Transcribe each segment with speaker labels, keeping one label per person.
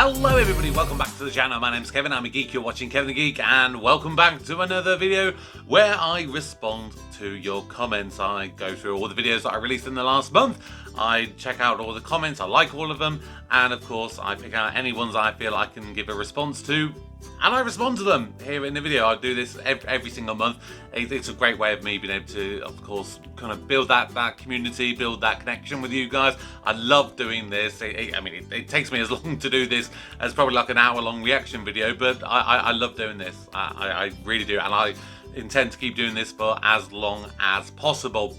Speaker 1: Hello everybody, welcome back to the channel. My name's Kevin, I'm a geek, you're watching Kevin the Geek, and welcome back to another video where I respond to your comments. I go through all the videos that I released in the last month, I check out all the comments, I like all of them, and of course I pick out any ones I feel I can give a response to, and I respond to them here in the video. I do this every single month. It's a great way of me being able to, of course, kind of build that community, build that connection with you guys. I love doing this. It takes me as long to do this as probably like an hour-long reaction video, but I love doing this. I really do, and I intend to keep doing this for as long as possible.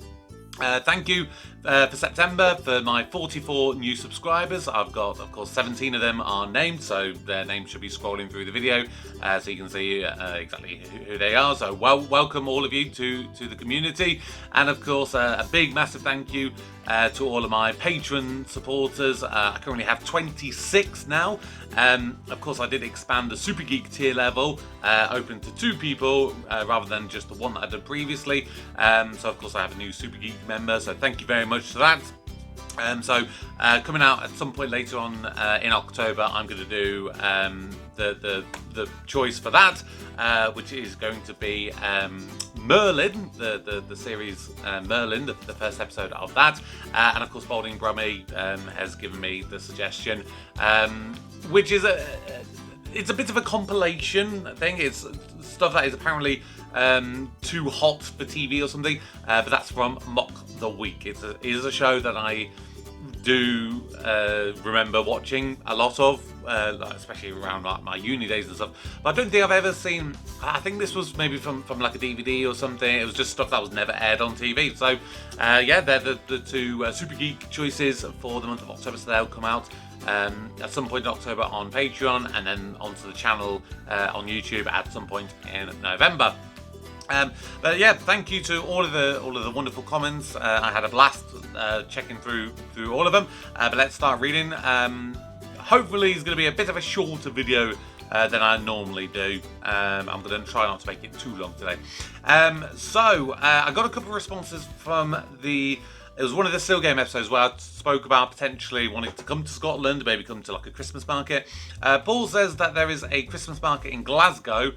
Speaker 1: Thank you for September for my 44 new subscribers. I've got, of course, 17 of them are named, so their names should be scrolling through the video so you can see exactly who they are. So welcome all of you to the community, and of course a big massive thank you to all of my patron supporters. I currently have 26 now. Of course, I did expand the Super Geek tier level, open to 2 people rather than just the one that I did previously. So of course I have a new Super Geek member, so thank you very much for that. Coming out at some point later on in October, I'm going to do the choice for that, which is going to be Merlin, the series Merlin, the first episode of that, and of course Balding Brummy has given me the suggestion, which is it's a bit of a compilation thing. It's stuff that is apparently too hot for TV or something, but that's from Mock the Week. It is a show that I do remember watching a lot of, especially around like my uni days and stuff. But I don't think I've ever seen. I think this was maybe from like a DVD or something. It was just stuff that was never aired on TV. So yeah, they're the 2 Super Geek choices for the month of October. So they'll come out at some point in October on Patreon, and then onto the channel on YouTube at some point in November. But yeah, thank you to all of the wonderful comments. I had a blast checking through all of them. But let's start reading. Hopefully it's going to be a bit of a shorter video than I normally do. I'm going to try not to make it too long today. I got a couple of responses from it was one of the Still Game episodes where I spoke about potentially wanting to come to Scotland, maybe come to like a Christmas market. Paul says that there is a Christmas market in Glasgow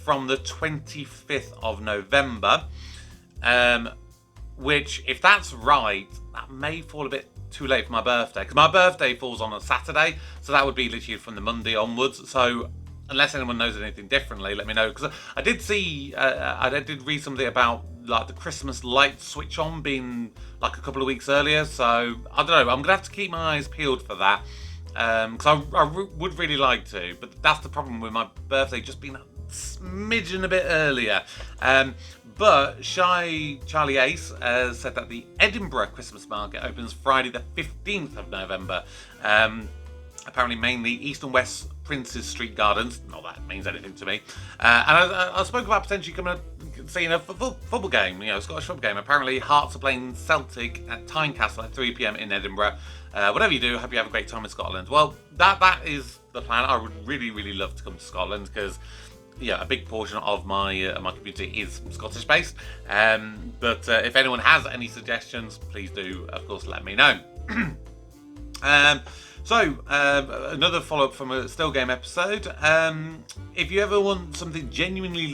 Speaker 1: from the 25th of November, which, if that's right, that may fall a bit too late for my birthday, because my birthday falls on a Saturday, so that would be literally from the Monday onwards. So unless anyone knows anything differently, let me know, because I did see, I did read something about like the Christmas lights switch on being like a couple of weeks earlier, so I don't know, I'm gonna have to keep my eyes peeled for that, because I would really like to, but that's the problem with my birthday just being a smidgen a bit earlier. But Shy Charlie Ace said that the Edinburgh Christmas market opens Friday the 15th of November. Apparently mainly East and West Princes Street Gardens. Not that means anything to me. And I spoke about potentially coming up, seeing a football game, a Scottish football game. Apparently Hearts are playing Celtic at Tynecastle at 3 PM in Edinburgh. Whatever you do, I hope you have a great time in Scotland. Well, that is the plan. I would really love to come to Scotland, because a big portion of my my community is Scottish based. But if anyone has any suggestions, please do, of course, let me know. Another follow-up from a Still Game episode. If you ever want something genuinely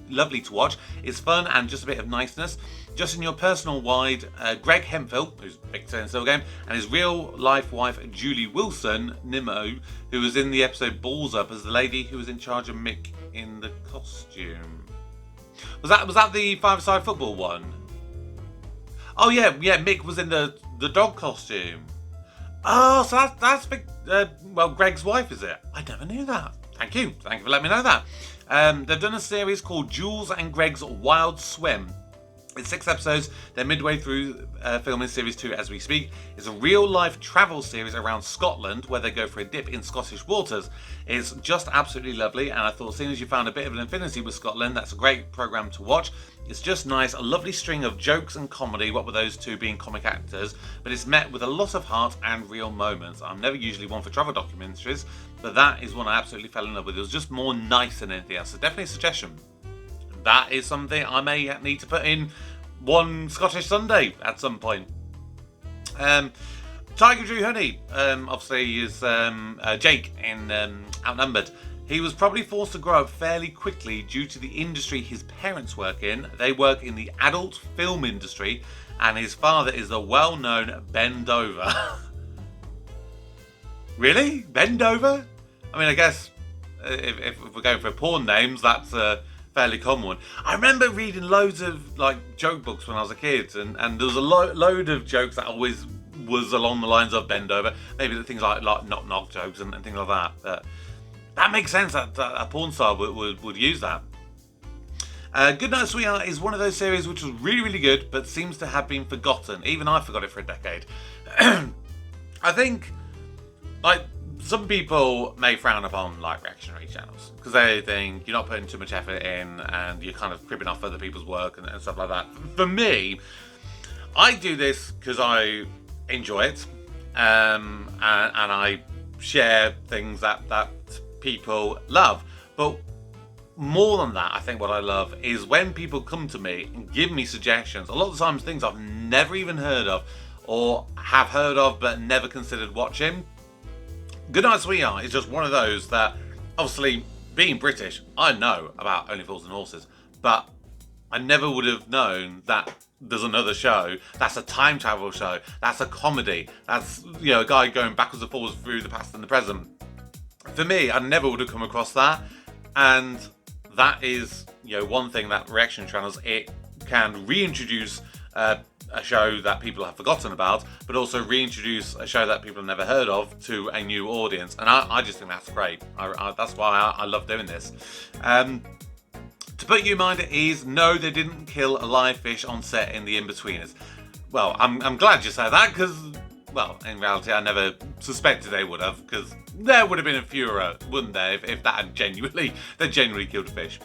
Speaker 1: lovely to watch, it's fun and just a bit of niceness, just in your personal wide, Greg Hemphill, who's Victor in Still Game, and his real-life wife, Julie Wilson, Nimmo, who was in the episode Balls Up as the lady who was in charge of Mick in the costume. Was that the five-a-side football one? Oh yeah, Mick was in the dog costume. Oh, so that's Greg's wife, is it? I never knew that. Thank you for letting me know that. They've done a series called Jules and Greg's Wild Swim. It's 6 episodes. They're midway through filming series 2 as we speak. It's a real-life travel series around Scotland where they go for a dip in Scottish waters. It's just absolutely lovely, and I thought, seeing as you found a bit of an affinity with Scotland, that's a great programme to watch. It's just nice, a lovely string of jokes and comedy, what with those 2 being comic actors, but it's met with a lot of heart and real moments. I'm never usually one for travel documentaries, but that is one I absolutely fell in love with. It was just more nice than anything else, so definitely a suggestion. That is something I may need to put in one Scottish Sunday at some point. Tiger Drew Honey, obviously, is Jake in Outnumbered. He was probably forced to grow up fairly quickly due to the industry his parents work in. They work in the adult film industry, and his father is the well-known Ben Dover. Really? Ben Dover? I mean, I guess if we're going for porn names, that's a fairly common one. I remember reading loads of like joke books when I was a kid, and there was a load of jokes that always was along the lines of Ben Dover. Maybe things like knock jokes and things like that. That makes sense that a porn star would use that. Goodnight Sweetheart is one of those series which was really, really good, but seems to have been forgotten. Even I forgot it for a decade. I think, like, some people may frown upon like reactionary channels because they think you're not putting too much effort in and you're kind of cribbing off other people's work and stuff like that. For me, I do this because I enjoy it, and I share things that people love. But more than that, I think what I love is when people come to me and give me suggestions. A lot of the times things I've never even heard of or have heard of but never considered watching. Goodnight Sweetheart is just one of those that, obviously, being British, I know about Only Fools and Horses, but I never would have known that there's another show that's a time travel show, that's a comedy, that's, you know, a guy going backwards and forwards through the past and the present. For me, I never would have come across that, and that is, you know, one thing that reaction channels, it can reintroduce a show that people have forgotten about, but also reintroduce a show that people have never heard of to a new audience, and I just think that's great. That's why I love doing this. To put you in mind at ease, no, they didn't kill a live fish on set in The Inbetweeners. Well, I'm glad you said that, because, well, in reality, I never suspected they would have, because there would have been a furor, wouldn't there, if that had genuinely killed a fish.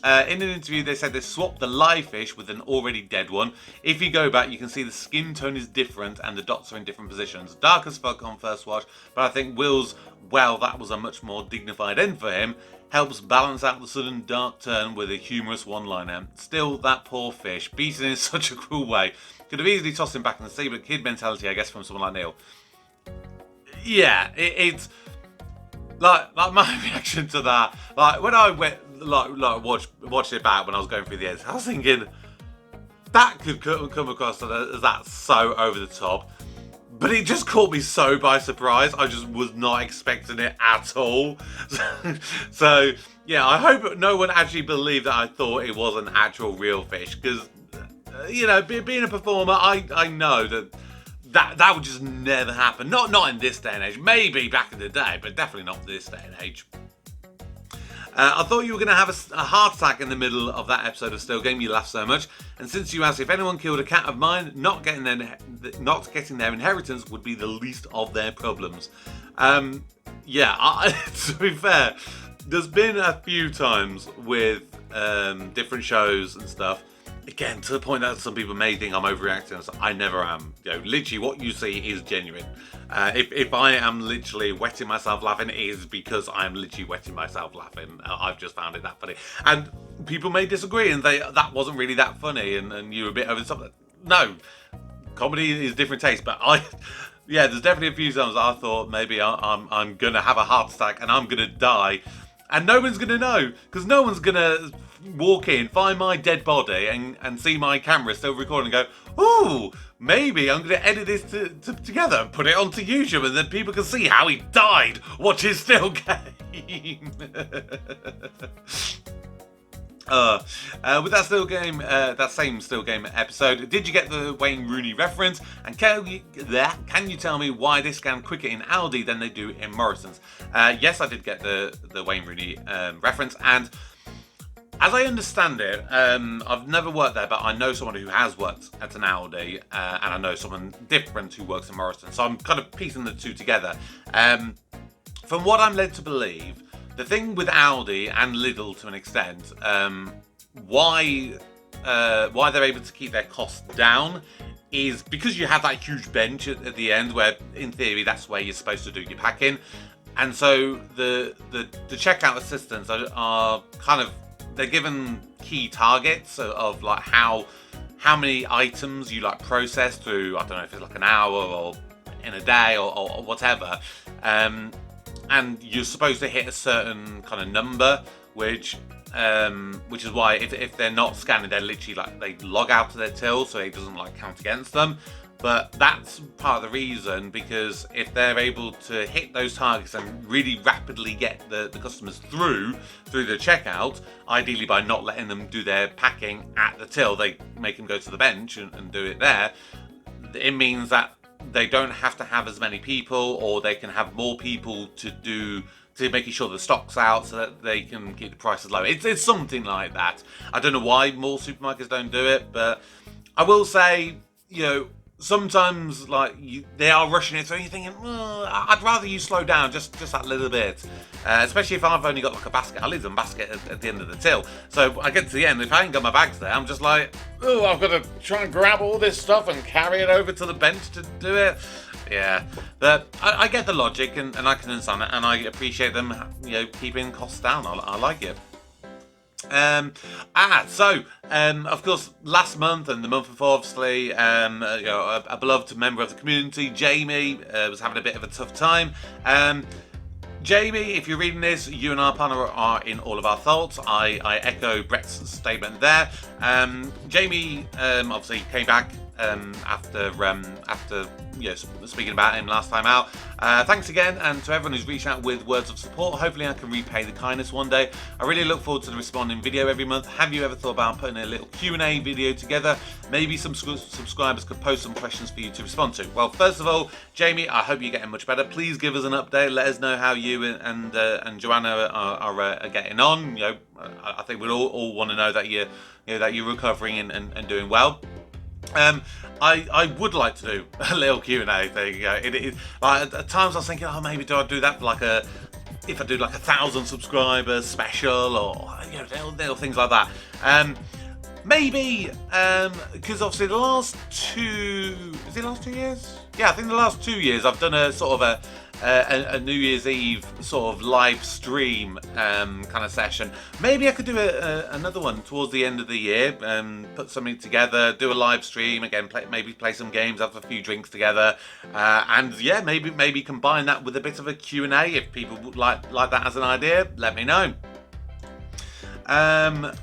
Speaker 1: In an interview, they said they swapped the live fish with an already dead one. If you go back, you can see the skin tone is different and the dots are in different positions. Dark as fuck on first watch, but I think Will's, well, that was a much more dignified end for him, helps balance out the sudden dark turn with a humorous one-liner. Still, that poor fish, beaten in such a cruel way. Could have easily tossed him back in the sea, but kid mentality, I guess, from someone like Neil. Yeah, it's like my reaction to that. Like when I went watched it back when I was going through the edits, I was thinking that could come across as that's so over the top. But it just caught me so by surprise. I just was not expecting it at all. So yeah, I hope no one actually believed that I thought it was an actual real fish, because you know, being a performer, I know that would just never happen. Not in this day and age. Maybe back in the day, but definitely not this day and age. I thought you were going to have a heart attack in the middle of that episode of Still Game. You laughed so much. And since you asked if anyone killed a cat of mine, not getting their inheritance would be the least of their problems. Yeah, to be fair, there's been a few times with different shows and stuff. Again, to the point that some people may think I'm overreacting, so I never am. You know, literally what you see is genuine. If I am literally wetting myself laughing, it is because I'm literally wetting myself laughing. I've just found it that funny. And people may disagree and that wasn't really that funny and you were a bit over the top. No, comedy is different taste, but yeah, there's definitely a few times I thought maybe I'm going to have a heart attack and I'm going to die. And no one's going to know, because no one's going to walk in, find my dead body and see my camera still recording and go, ooh, maybe I'm going to edit this together and put it onto YouTube and then people can see how he died. Watch his Still Game. With that same Still Game episode, did you get the Wayne Rooney reference? And can you tell me why they scan quicker in Aldi than they do in Morrison's? Yes, I did get the Wayne Rooney reference, and as I understand it, I've never worked there, but I know someone who has worked at an Aldi, and I know someone different who works in Morrison, so I'm kind of piecing the two together. From what I'm led to believe, the thing with Aldi and Lidl to an extent, why they're able to keep their costs down is because you have that huge bench at the end where, in theory, that's where you're supposed to do your packing. And so the checkout assistants are kind of, they're given key targets of like how many items you like process through, I don't know if it's like an hour or in a day or whatever. And you're supposed to hit a certain kind of number, which is why if they're not scanning, they're literally like they log out of their till, so it doesn't like count against them. But that's part of the reason, because if they're able to hit those targets and really rapidly get the customers through the checkout, ideally by not letting them do their packing at the till, they make them go to the bench and do it there. It means that they don't have to have as many people, or they can have more people to making sure the stock's out so that they can keep the prices low. It's something like that. I don't know why more supermarkets don't do it, but I will say, sometimes they are rushing it through, and you're thinking, I'd rather you slow down just that little bit. Especially if I've only got like a basket. I leave them basket at the end of the till. So I get to the end, if I ain't got my bags there, I'm just like, I've got to try and grab all this stuff and carry it over to the bench to do it. Yeah, but I get the logic and I can understand it, and I appreciate them, keeping costs down. I like it. Of course, last month and the month before, obviously, a beloved member of the community, Jamie, was having a bit of a tough time. Jamie, if you're reading this, you and our partner are in all of our thoughts. I echo Brett's statement there. Jamie obviously came back after speaking about him last time out. Thanks again, and to everyone who's reached out with words of support. Hopefully I can repay the kindness one day. I really look forward to the responding video every month. Have you ever thought about putting a little Q&A video together? Maybe some subscribers could post some questions for you to respond to. Well, first of all, Jamie, I hope you're getting much better. Please give us an update. Let us know how you and Joanna are getting on. I think we'd all want to know that you're recovering and doing well. I would like to do a little Q&A thing. At times I was thinking, maybe do I do that for if I do like 1,000 subscribers special, or little things like that. Maybe because obviously the last 2 years? Yeah, I think the last 2 years I've done a sort of a New Year's Eve sort of live stream kind of session. Maybe I could do another one towards the end of the year, put something together, do a live stream again, maybe play some games, have a few drinks together, and yeah, maybe combine that with a bit of a Q&A. If people would like that as an idea, let me know.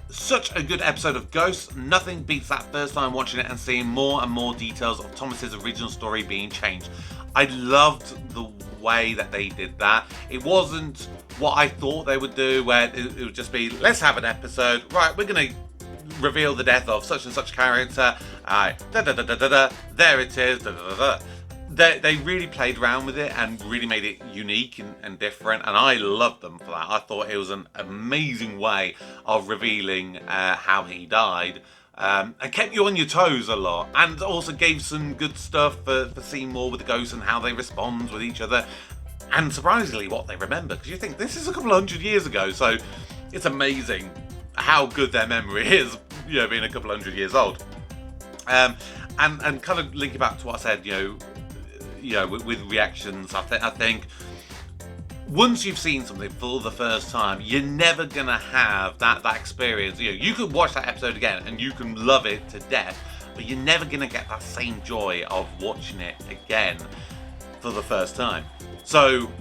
Speaker 1: Such a good episode of Ghosts. Nothing beats that first time watching it and seeing more and more details of Thomas's original story being changed. I loved the way that they did that. It wasn't what I thought they would do, where it would just be, let's have an episode, right, we're going to reveal the death of such and such character, there it is, They really played around with it and really made it unique and different, and I loved them for that. I thought it was an amazing way of revealing how he died, and kept you on your toes a lot, and also gave some good stuff for seeing more with the ghosts and how they respond with each other, and surprisingly what they remember, because you think this is a couple of 100 years ago, so it's amazing how good their memory is, being a couple of 100 years old. And kind of linking back to what I said, with reactions, I think once you've seen something for the first time, you're never gonna have that experience. You could watch that episode again and you can love it to death, but you're never gonna get that same joy of watching it again for the first time. So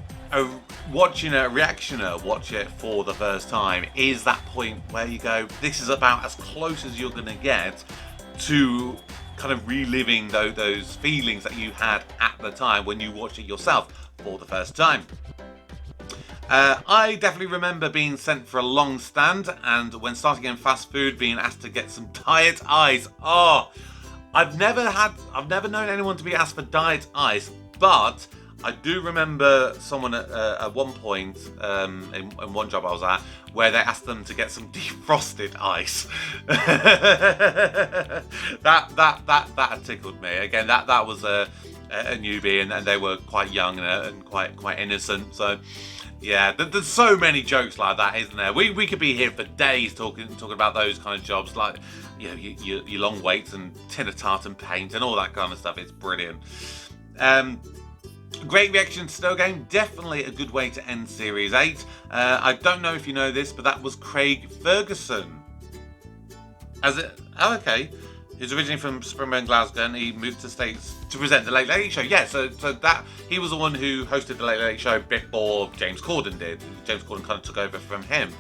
Speaker 1: watching a reactioner watch it for the first time is that point where you go, this is about as close as you're gonna get to kind of reliving those feelings that you had at the time when you watched it yourself for the first time. I definitely remember being sent for a long stand, and when starting in fast food, being asked to get some diet ice. I've never known anyone to be asked for diet ice, but I do remember someone at one point in one job I was at where they asked them to get some defrosted ice. that tickled me. Again, that was a newbie, and they were quite young and quite innocent. So yeah, there's so many jokes like that, isn't there? We could be here for days talking about those kind of jobs, like your long waits and tin of tartan paint and all that kind of stuff. It's brilliant. Great reaction to Still Game. Definitely a good way to end Series 8. I don't know if you know this, but that was Craig Ferguson. Okay. He's originally from Springburn, Glasgow, and he moved to the States to present the Late Late Show. Yeah, so that he was the one who hosted the Late Late Show before James Corden did. James Corden kind of took over from him.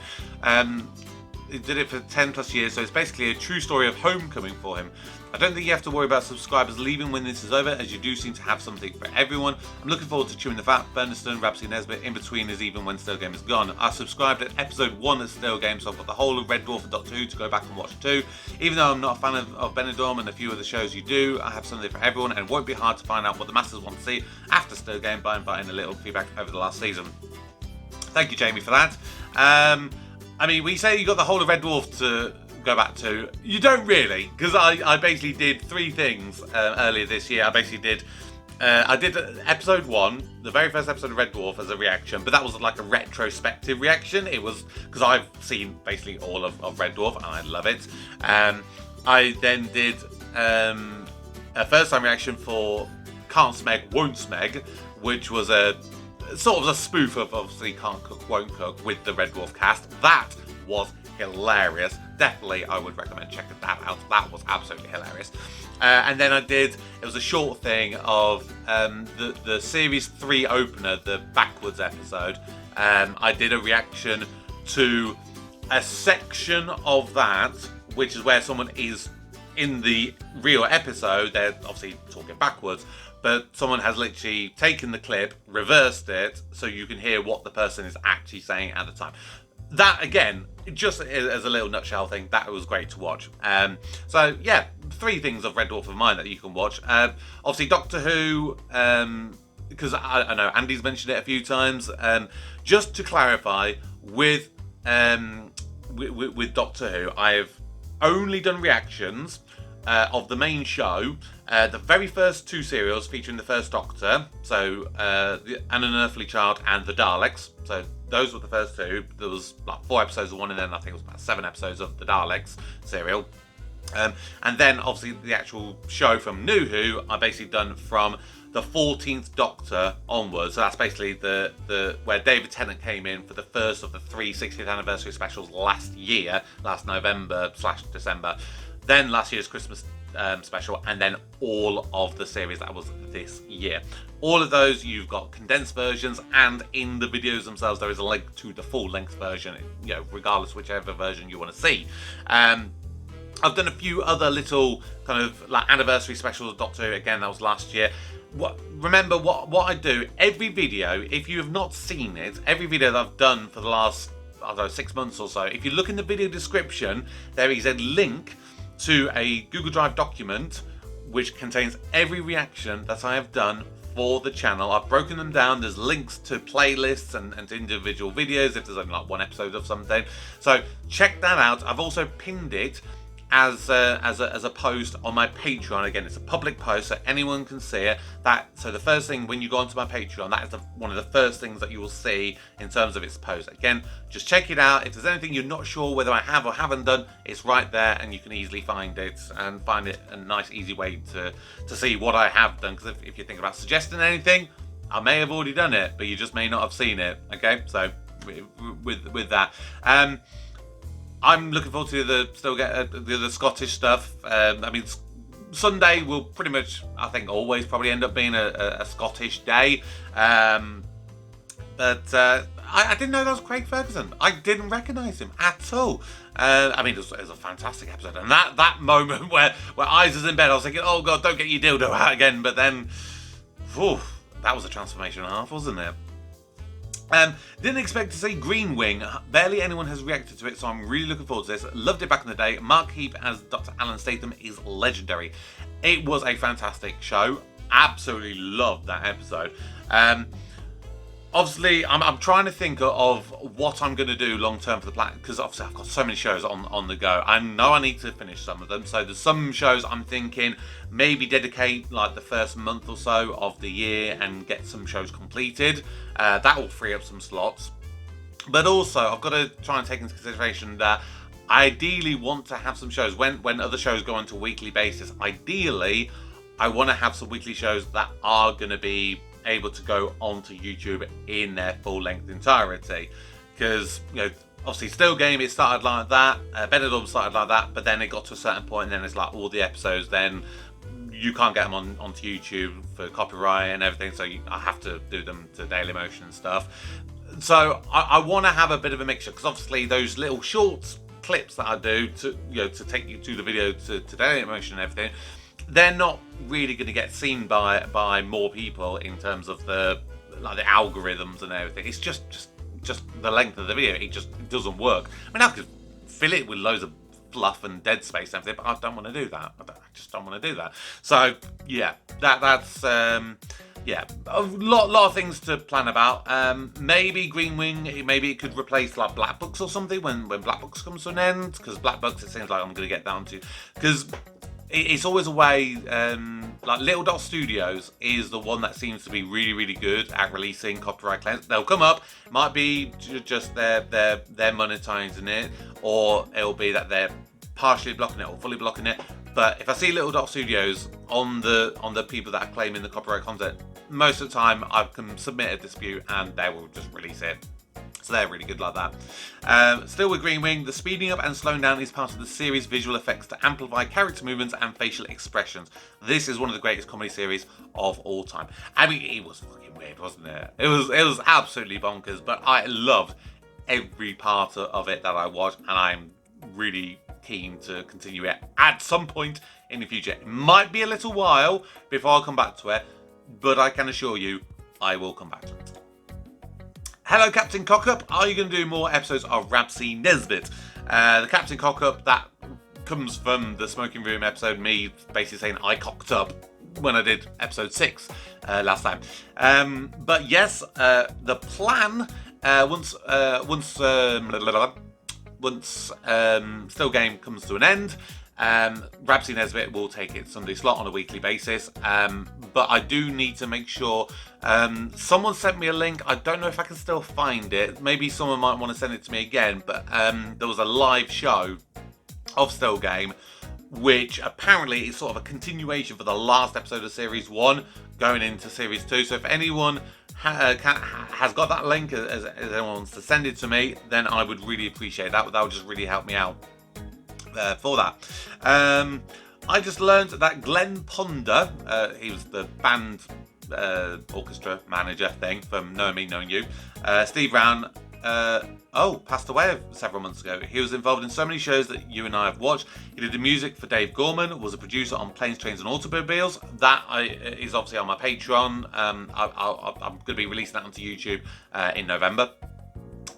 Speaker 1: He did it for 10 plus years, so it's basically a true story of homecoming for him. I don't think you have to worry about subscribers leaving when this is over, as you do seem to have something for everyone. I'm looking forward to Chewing the Fat, Burniston, Rapsy Nesbitt, In Between is even when Still Game is gone. I subscribed at episode 1 of Still Game, so I've got the whole of Red Dwarf and Doctor Who to go back and watch too. Even though I'm not a fan of Benidorm and a few of the shows you do, I have something for everyone, and it won't be hard to find out what the masses want to see after Still Game by inviting a little feedback over the last season. Thank you, Jamie, for that. I mean, we say you got the whole of Red Dwarf to go back to. You don't really, because I basically did 3 things earlier this year. I did episode 1, the very first episode of Red Dwarf, as a reaction, but that was like a retrospective reaction. It was because I've seen basically all of Red Dwarf and I love it. I then did a first time reaction for Can't Smeg, Won't Smeg, which was a sort of a spoof of obviously Can't Cook, Won't Cook with the Red Dwarf cast. That was hilarious. Definitely, I would recommend checking that out. That was absolutely hilarious. And then it was a short thing of the series 3 opener, the backwards episode. I did a reaction to a section of that, which is where someone is in the real episode. They're obviously talking backwards, but someone has literally taken the clip, reversed it, so you can hear what the person is actually saying at the time. That, again, just as a little nutshell thing, that was great to watch. So, yeah, 3 things of Red Dwarf of mine that you can watch. Obviously, Doctor Who, because I know Andy's mentioned it a few times. Just to clarify, with Doctor Who, I've only done reactions of the main show, the very first 2 serials featuring the First Doctor, so An Unearthly Child and The Daleks. So those were the first 2. There was like 4 episodes of one, and then I think it was about 7 episodes of The Daleks serial. And then obviously the actual show from New Who, I basically done from the 14th Doctor onwards. So that's basically the where David Tennant came in for the first of the 3 60th anniversary specials last November/December. Then last year's Christmas special, and then all of the series that was this year. All of those, you've got condensed versions, and in the videos themselves there is a link to the full length version, you know, regardless whichever version you want to see. I've done a few other little kind of like anniversary specials of Doctor Who. Again, that was last year. Remember what I do, every video, if you have not seen it, every video that I've done for the last, I don't know, 6 months or so, if you look in the video description, there is a link to a Google Drive document which contains every reaction that I have done for the channel. I've broken them down. There's links to playlists and to individual videos if there's only like 1 episode of something. So check that out. I've also pinned it as a post on my Patreon. Again, it's a public post so anyone can see it. So the first thing when you go onto my Patreon, that is one of the first things that you will see in terms of its post. Again, just check it out. If there's anything you're not sure whether I have or haven't done, it's right there and you can easily find it, and find it a nice easy way to see what I have done. Because if you think about suggesting anything, I may have already done it, but you just may not have seen it. Okay, so with that. I'm looking forward to the Scottish stuff. I mean, Sunday will pretty much, I think, always probably end up being a Scottish day. But I didn't know that was Craig Ferguson. I didn't recognise him at all. I mean, it was a fantastic episode. And that moment where Eyes is in bed, I was thinking, oh God, don't get your dildo out again. But then, whew, that was a transformation and a half, wasn't it? Didn't expect to see Green Wing. Barely anyone has reacted to it, so I'm really looking forward to this. Loved it back in the day. Mark Heap as Dr. Alan Statham is legendary. It was a fantastic show. Absolutely loved that episode. Obviously, I'm trying to think of what I'm going to do long term for the planet, because obviously I've got so many shows on the go. I know I need to finish some of them, so there's some shows I'm thinking maybe dedicate like the first month or so of the year and get some shows completed. That will free up some slots. But also, I've got to try and take into consideration that I ideally want to have some shows when other shows go on to a weekly basis. Ideally, I want to have some weekly shows that are going to be able to go onto YouTube in their full length entirety, because obviously Still Game, it started like that, Benidorm started like that, but then it got to a certain point and then it's like all the episodes then you can't get them onto YouTube for copyright and everything, so I have to do them to Dailymotion and stuff. So I want to have a bit of a mixture, because obviously those little shorts clips that I do to to take you to the video to Dailymotion and everything, they're not really going to get seen by more people in terms of the algorithms and everything. It's just the length of the video. It doesn't work. I mean, I could fill it with loads of fluff and dead space and everything, but I don't want to do that. I just don't want to do that. So yeah, that's yeah, a lot of things to plan about. Maybe Green Wing, maybe it could replace like Black Books or something when Black Books comes to an end, because Black Books, it seems like I'm going to get down to, because it's always a way, like Little Dot Studios is the one that seems to be really good at releasing copyright claims. They'll come up, might be just they're monetizing it, or it'll be that they're partially blocking it or fully blocking it. But if I see Little Dot Studios on the people that are claiming the copyright content, most of the time I can submit a dispute and they will just release it. So they're really good like that. Still with Green Wing, the speeding up and slowing down is part of the series' visual effects to amplify character movements and facial expressions. This is one of the greatest comedy series of all time. I mean, it was fucking weird, wasn't it? It was absolutely bonkers, but I loved every part of it that I watched, and I'm really keen to continue it at some point in the future. It might be a little while before I come back to it, but I can assure you I will come back to it. Hello, Captain Cockup. Are you going to do more episodes of Rabsy Nesbitt? The Captain Cockup, that comes from the Smoking Room episode, me basically saying I cocked up when I did episode 6 last time. But yes, the plan, once Still Game comes to an end, Rabsy Nesbitt will take its Sunday slot on a weekly basis, but I do need to make sure, someone sent me a link, I don't know if I can still find it, maybe someone might want to send it to me again, but there was a live show of Still Game, which apparently is sort of a continuation for the last episode of Series 1 going into Series 2, so if anyone has got that link, as anyone wants to send it to me, then I would really appreciate that. That would just really help me out for that. I just learned that Glenn Ponder, he was the band orchestra manager thing from Knowing Me, Knowing You. Steve Brown, passed away several months ago. He was involved in so many shows that you and I have watched. He did the music for Dave Gorman, was a producer on Planes, Trains and Automobiles. That is obviously on my Patreon. I'm going to be releasing that onto YouTube in November.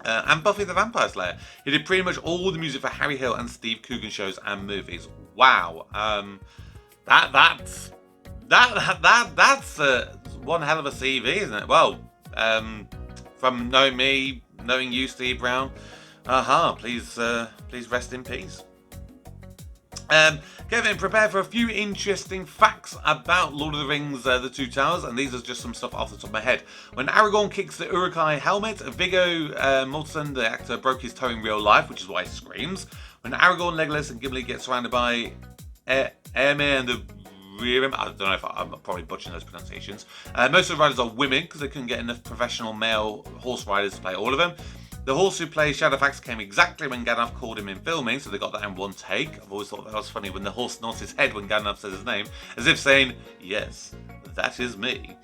Speaker 1: And Buffy the Vampire Slayer. He did pretty much all the music for Harry Hill and Steve Coogan shows and movies. Wow. That's one hell of a CV, isn't it? Well, from Knowing Me, Knowing You, Steve Brown. Please rest in peace. Kevin, prepare for a few interesting facts about Lord of the Rings, The Two Towers, and these are just some stuff off the top of my head. When Aragorn kicks the Uruk-hai helmet, Viggo Mortensen, the actor, broke his toe in real life, which is why he screams. When Aragorn, Legolas, and Gimli get surrounded by Éomer and the Réirim, I don't know if I'm probably butchering those pronunciations. Most of the riders are women because they couldn't get enough professional male horse riders to play all of them. The horse who plays Shadowfax came exactly when Gandalf called him in filming, so they got that in one take. I've always thought that was funny when the horse nods his head when Gandalf says his name, as if saying, yes, that is me.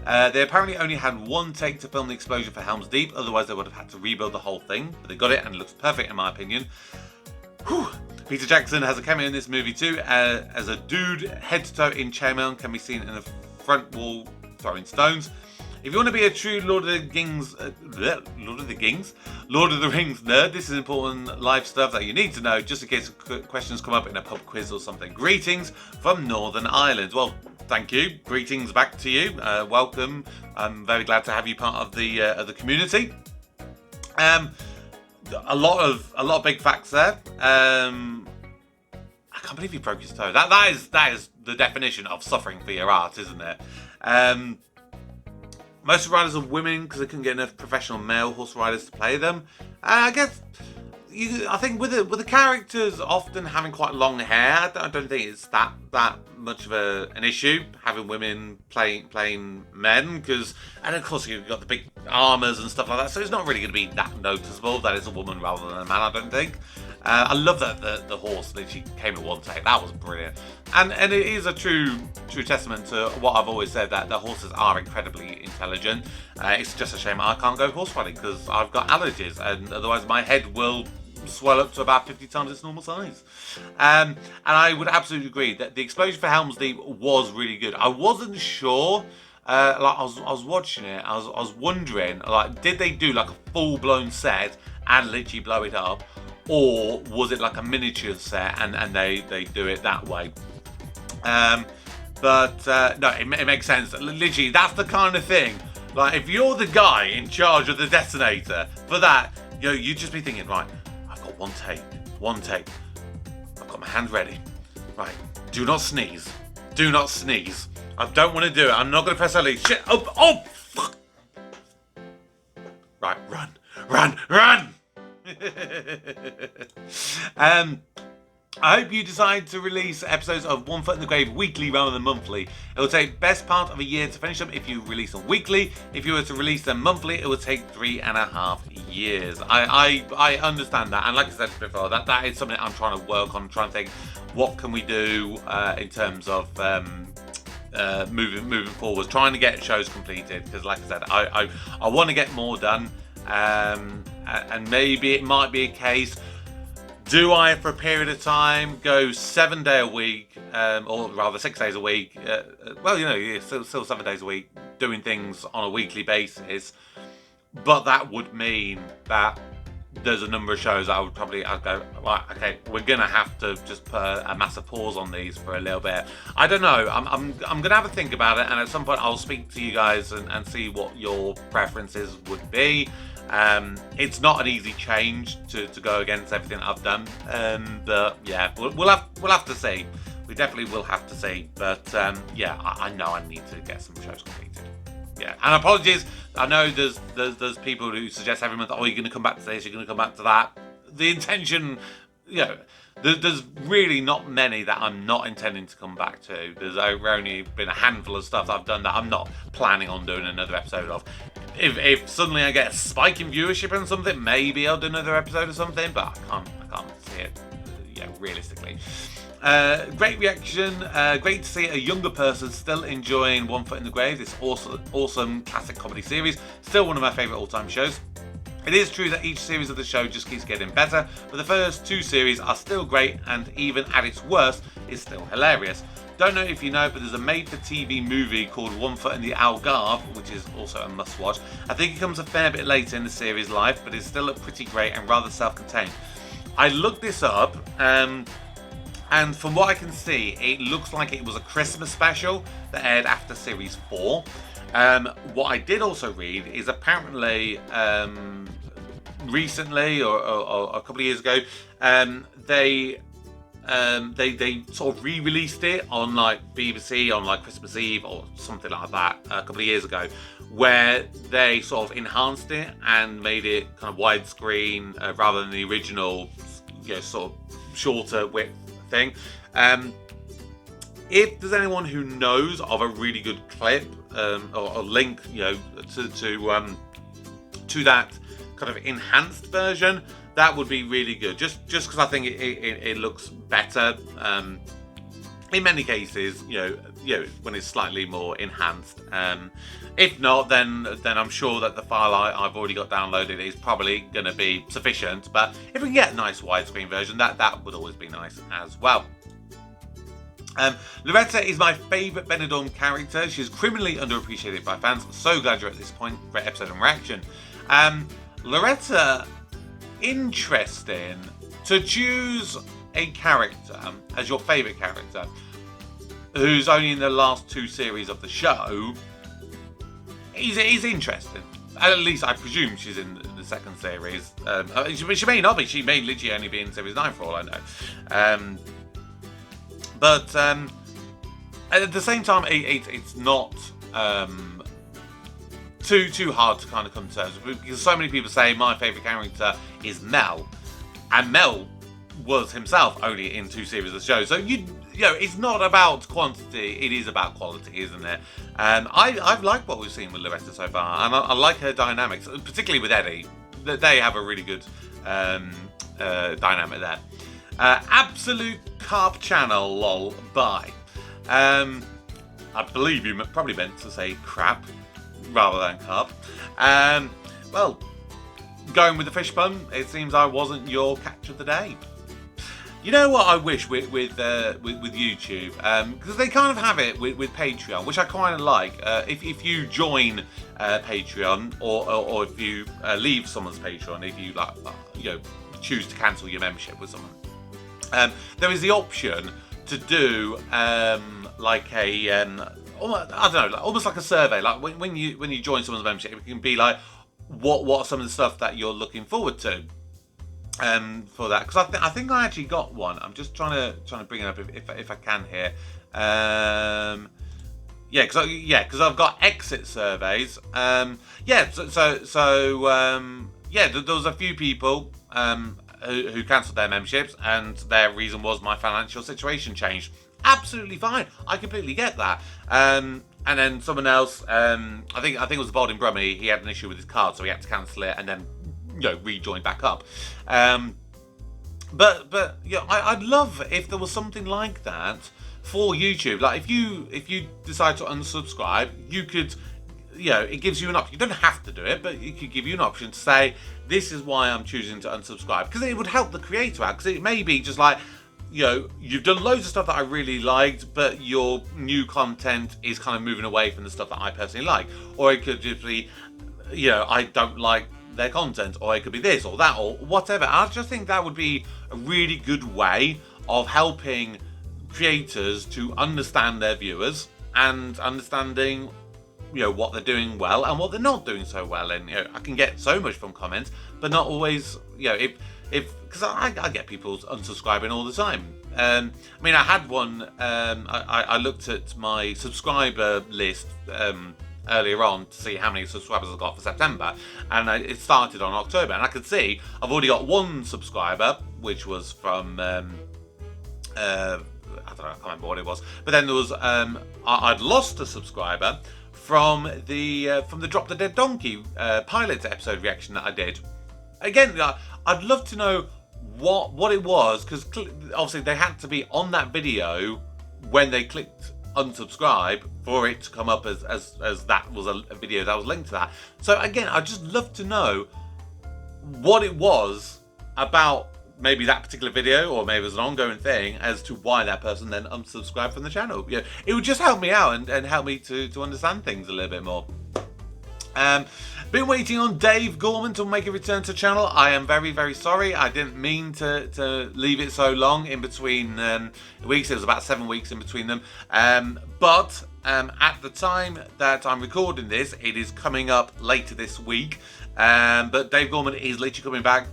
Speaker 1: They apparently only had one take to film the explosion for Helm's Deep, otherwise they would have had to rebuild the whole thing, but they got it and it looks perfect in my opinion. Whew. Peter Jackson has a cameo in this movie too, as a dude head to toe in chainmail can be seen in the front wall throwing stones. If you want to be a true Lord of the Rings nerd, this is important life stuff that you need to know just in case questions come up in a pub quiz or something. Greetings from Northern Ireland. Well, thank you. Greetings back to you. Welcome. I'm very glad to have you part of the community. A lot of big facts there. I can't believe he broke his toe. That is the definition of suffering for your art, isn't it? Most riders are women because they couldn't get enough professional male horse riders to play them. I guess I think with the characters often having quite long hair, I don't think it's that much of an issue having women playing men, and of course you've got the big armors and stuff like that, so it's not really going to be that noticeable that it's a woman rather than a man, I don't think. I love that the horse literally came in one take. That was brilliant, and it is a true testament to what I've always said, that the horses are incredibly intelligent. It's just a shame I can't go horse riding because I've got allergies, and otherwise my head will swell up to about 50 times its normal size. And I would absolutely agree that the explosion for Helmsley was really good. I wasn't sure. I was watching it. I was wondering, like, did they do like a full-blown set and literally blow it up, or was it like a miniature set and they do it that way? But no, it makes sense. Literally, that's the kind of thing. Like, if you're the guy in charge of the detonator for that, you'd just be thinking, right, I've got one take. I've got my hand ready. Right, do not sneeze. Do not sneeze. I don't want to do it. I'm not going to press that lead. Shit. Oh, fuck. Right, run. I hope you decide to release episodes of One Foot in the Grave weekly rather than monthly. It will take best part of a year to finish them if you release them weekly. If you were to release them monthly, it would take 3.5 years. I understand that, and like I said before, that is something I'm trying to work on. Trying to think, what can we do in terms of moving forwards, trying to get shows completed, because like I said, I want to get more done, and maybe it might be a case, do I for a period of time go 7 day a week, or rather 6 days a week, still 7 days a week, doing things on a weekly basis, but that would mean that there's a number of shows that I'd go, right, okay, we're gonna have to just put a massive pause on these for a little bit. I don't know. I'm gonna have a think about it, and at some point I'll speak to you guys and see what your preferences would be. It's not an easy change to go against everything I've done, but yeah, we'll have to see. We definitely will have to see. But I know I need to get some shows completed. Yeah, and apologies. I know there's people who suggest every month, oh, you're going to come back to this, you're going to come back to that. The intention, there's really not many that I'm not intending to come back to. There's only been a handful of stuff I've done that I'm not planning on doing another episode of. If suddenly I get a spike in viewership and something, maybe I'll do another episode or something, but I can't see it, realistically. Great reaction. Great to see a younger person still enjoying One Foot in the Grave. This awesome classic comedy series. Still one of my favourite all-time shows. It is true that each series of the show just keeps getting better, but the first 2 series are still great, and even at its worst, is still hilarious. Don't know if you know, but there's a made-for-TV movie called One Foot in the Algarve, which is also a must-watch. I think it comes a fair bit later in the series' life, but it's still pretty great and rather self-contained. I looked this up, and from what I can see, it looks like it was a Christmas special that aired after Series 4. What I did also read is apparently recently, or a couple of years ago, they sort of re-released it on like BBC on like Christmas Eve or something like that a couple of years ago, where they sort of enhanced it and made it kind of widescreen rather than the original, sort of shorter width thing. If there's anyone who knows of a really good clip or a link, to that kind of enhanced version, that would be really good. Just because I think it looks better in many cases. When it's slightly more enhanced. If not, then I'm sure that the file I've already got downloaded is probably going to be sufficient. But if we can get a nice widescreen version, that would always be nice as well. Loretta is my favourite Benidorm character. She's criminally underappreciated by fans. So glad you're at this point. Great episode and reaction. Loretta, interesting to choose a character as your favourite character who's only in the last 2 series of the show is interesting. At least I presume she's in the second series. She may not be. She may literally only be in series 9 for all I know. But at the same time, it's not too hard to kind of come to terms with, because so many people say my favourite character is Mel. and Mel was himself only in 2 series of the show. So you know, it's not about quantity, it is about quality, isn't it? I've liked what we've seen with Loretta so far, and I like her dynamics, particularly with Eddie. They have a really good dynamic there. Absolute Carp Channel, lol, bye. I believe you probably meant to say crap rather than carp. Well, going with the fish pun, it seems I wasn't your catch of the day. You know what I wish with YouTube, because they kind of have it with Patreon, which I kind of like. If you join Patreon, or if you leave someone's Patreon, if you choose to cancel your membership with someone, there is the option to do like a I don't know, almost like a survey. Like when you join someone's membership, it can be like what are some of the stuff that you're looking forward to. For that, because I think I actually got one. I'm just trying to bring it up if I can here. Because I've got exit surveys. There was a few people who cancelled their memberships, and their reason was my financial situation changed. Absolutely fine. I completely get that. And then someone else, I think it was Balding Brummy. He had an issue with his card, so he had to cancel it and then rejoin back up. But yeah, I'd love if there was something like that for YouTube. Like if you decide to unsubscribe, you could, it gives you an option. You don't have to do it, but it could give you an option to say, this is why I'm choosing to unsubscribe, because it would help the creator out. Because it may be just like, you've done loads of stuff that I really liked, but your new content is kind of moving away from the stuff that I personally like. Or it could just be, I don't like their content, or it could be this or that or whatever. I just think that would be a really good way of helping creators to understand their viewers and understanding what they're doing well and what they're not doing so well. And I can get so much from comments, but not always, if because I get people unsubscribing all the time. I had one. I looked at my subscriber list earlier on to see how many subscribers I've got for September, and it started on October, and I could see I've already got one subscriber, which was from I can't remember what it was, but then there was I'd lost a subscriber from the Drop the Dead Donkey pilot episode reaction that I did. Again, I'd love to know what it was, because obviously they had to be on that video when they clicked unsubscribe for it to come up as that was a video that was linked to that. So again, I'd just love to know what it was about maybe that particular video, or maybe it was an ongoing thing as to why that person then unsubscribed from the channel. It would just help me out and help me to understand things a little bit more. Been waiting on Dave Gorman to make a return to the channel. I am very, very sorry. I didn't mean to leave it so long in between weeks. It was about 7 weeks in between them. But at the time that I'm recording this, it is coming up later this week. But Dave Gorman is literally coming back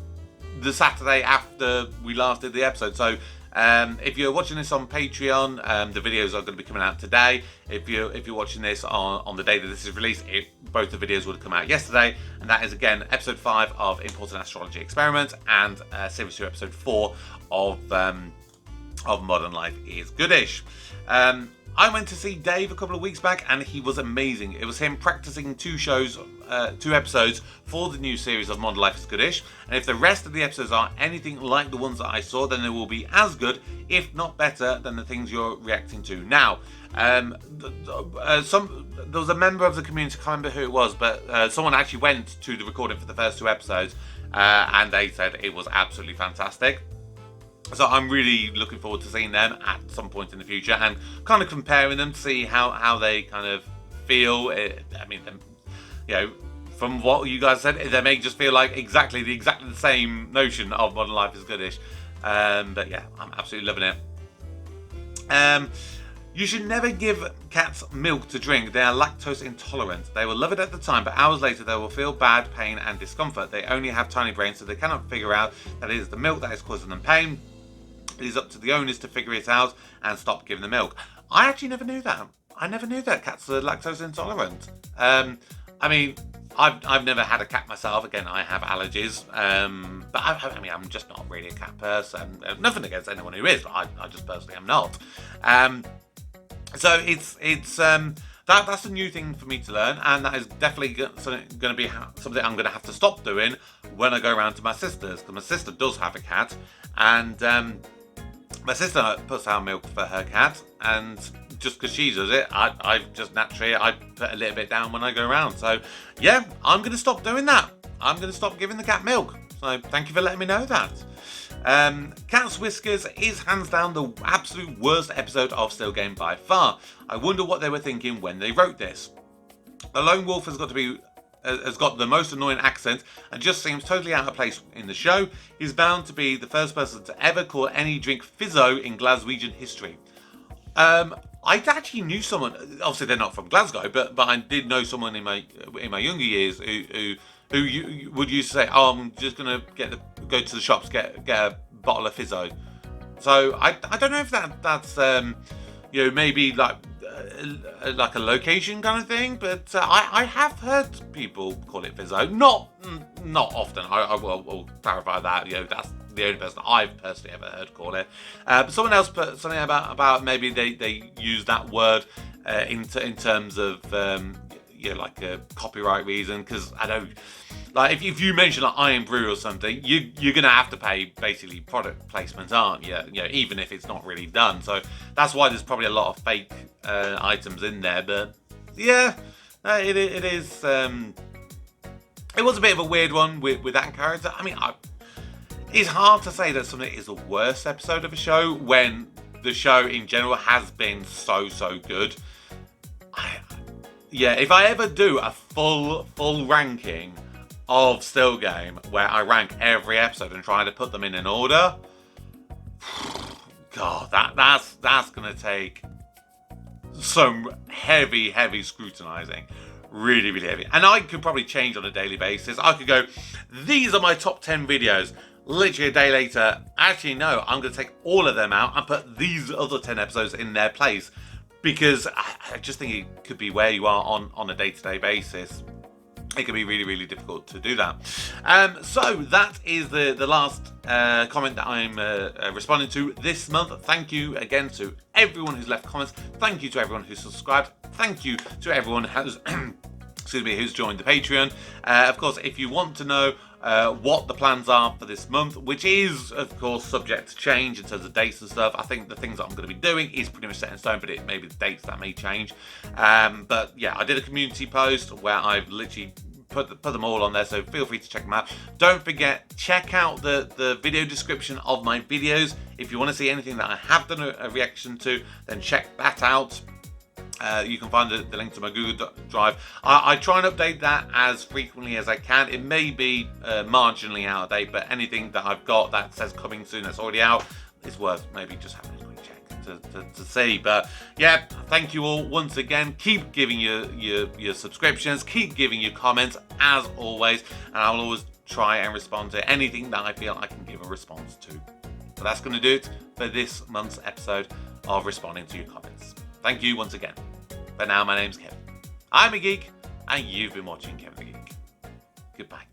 Speaker 1: the Saturday after we last did the episode. So if you're watching this on Patreon, the videos are going to be coming out today. If you're watching this on the day that this is released, both the videos would have come out yesterday, and that is again episode 5 of Important Astrology Experiment and series 2 episode 4 of Modern Life is Goodish. I went to see Dave a couple of weeks back, and he was amazing. It was him practicing 2 episodes for the new series of Modern Life is Goodish. And if the rest of the episodes are anything like the ones that I saw, then they will be as good, if not better, than the things you're reacting to. Now, there was a member of the community, I can't remember who it was, but someone actually went to the recording for the first 2 episodes, and they said it was absolutely fantastic. So I'm really looking forward to seeing them at some point in the future and kind of comparing them to see how they kind of feel. From what you guys said, they may just feel like exactly the same notion of Modern Life is Goodish. But yeah, I'm absolutely loving it. You should never give cats milk to drink. They are lactose intolerant. They will love it at the time, but hours later they will feel bad, pain and discomfort. They only have tiny brains, so they cannot figure out that it is the milk that is causing them pain. It is up to the owners to figure it out and stop giving the milk. I actually never knew that. I never knew that cats are lactose intolerant. I've never had a cat myself. Again, I have allergies. But I mean, I'm just not really a cat person. Nothing against anyone who is, but I just personally am not. So that's a new thing for me to learn, and that is definitely going to be something I'm going to have to stop doing when I go around to my sister's, because my sister does have a cat, and my sister puts out milk for her cat, and just because she does it, I just naturally I put a little bit down when I go around. So yeah, I'm going to stop doing that. I'm going to stop giving the cat milk. So thank you for letting me know that. Cat's Whiskers is hands down the absolute worst episode of Still Game by far. I wonder what they were thinking when they wrote this. The lone wolf has got the most annoying accent and just seems totally out of place in the show. He's bound to be the first person to ever call any drink fizzo in Glaswegian history. I actually knew someone. Obviously, they're not from Glasgow, but I did know someone in my younger years who you would used to say, "Oh, I'm just gonna go to the shops, get a bottle of fizzo." So I don't know if that's maybe like a location kind of thing, but I have heard people call it fizzo. Not often. I will clarify that. That's the only person I've personally ever heard call it. But someone else put something about maybe they use that word in terms of like a copyright reason, because I know, like if you mention like Iron Brew or something, you're gonna have to pay basically product placement, aren't you? Even if it's not really done. So that's why there's probably a lot of fake items in there. But yeah, it is. It was a bit of a weird one with that character. I mean, it's hard to say that something is the worst episode of a show when the show in general has been so good. If I ever do a full ranking of Still Game where I rank every episode and try to put them in an order, God, that's gonna take some heavy scrutinizing. Really heavy. And I could probably change on a daily basis. I could go, these are my top 10 videos. Literally a day later, actually no, I'm going to take all of them out and put these other 10 episodes in their place, because I just think it could be where you are on a day-to-day basis. It can be really difficult to do that. So that is the last comment that I'm responding to this month. Thank you again to everyone who's left comments. Thank you to everyone who's subscribed. Thank you to everyone who's who's joined the Patreon. Of course, if you want to know what the plans are for this month, which is of course subject to change in terms of dates and stuff. I think the things that I'm going to be doing is pretty much set in stone, but it may be the dates that may change. But yeah, I did a community post where I've literally put them all on there, so feel free to check them out. Don't forget, check out the video description of my videos. If you want to see anything that I have done a reaction to, then check that out. You can find the link to my Google Drive. I try and update that as frequently as I can. It may be marginally out of date, but anything that I've got that says coming soon that's already out, it's worth maybe just having a quick check to see. But yeah, thank you all once again. Keep giving your subscriptions, keep giving your comments as always, and I'll always try and respond to anything that I feel I can give a response to. But that's going to do it for this month's episode of responding to your comments. Thank you once again. But now, my name's Kevin. I'm a geek, and you've been watching Kevin the Geek. Goodbye.